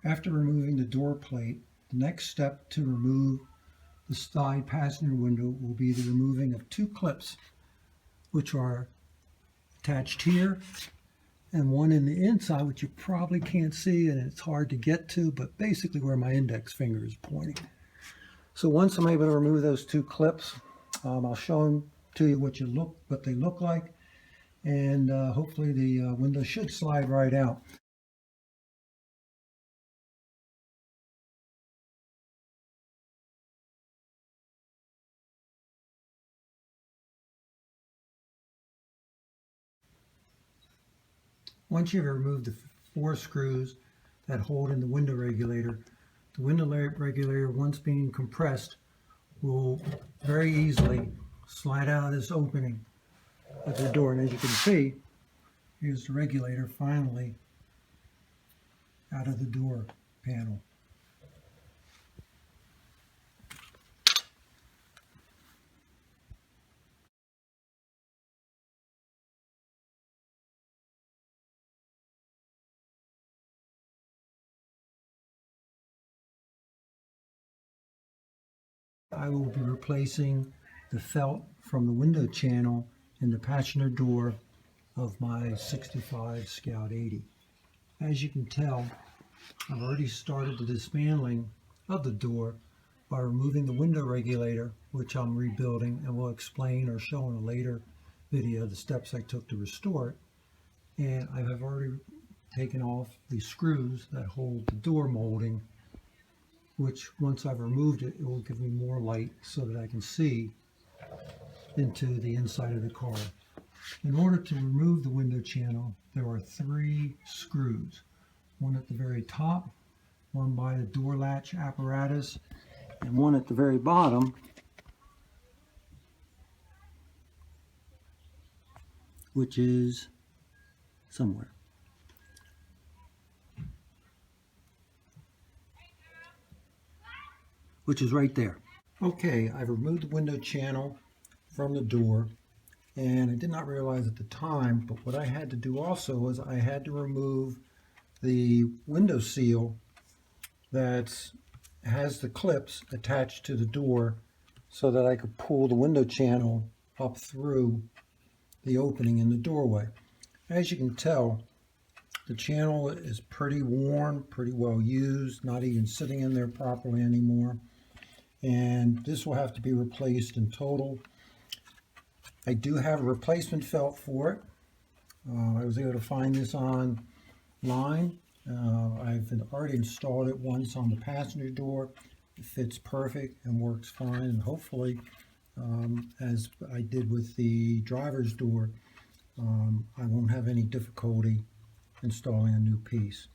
After removing the door plate, the next step to remove the side passenger window will be the removing of two clips, which are attached here and one in the inside, which you probably can't see and it's hard to get to, but basically where my index finger is pointing. So once I'm able to remove those two clips, I'll show them to you what they look like, and hopefully the window should slide right out. Once you've removed the 4 screws that hold in the window regulator, once being compressed, will very easily slide out of this opening of the door. And as you can see, here's the regulator finally out of the door panel. I will be replacing the felt from the window channel in the passenger door of my 65 Scout 80. As you can tell, I've already started the dismantling of the door by removing the window regulator, which I'm rebuilding and will explain or show in a later video the steps I took to restore it. And I have already taken off the screws that hold the door molding, which once I've removed it, it will give me more light so that I can see into the inside of the car. In order to remove the window channel, there are 3 screws, one at the very top, one by the door latch apparatus, and one at the very bottom, which is somewhere. Which is right there. Okay, I've removed the window channel from the door, and I did not realize at the time, but what I had to do also was I had to remove the window seal that has the clips attached to the door so that I could pull the window channel up through the opening in the doorway. As you can tell, the channel is pretty worn, pretty well used, not even sitting in there properly anymore. And this will have to be replaced in total. I do have a replacement felt for it. I was able to find this online. I've already installed it once on the passenger door. It fits perfect and works fine, and hopefully, as I did with the driver's door, I won't have any difficulty installing a new piece.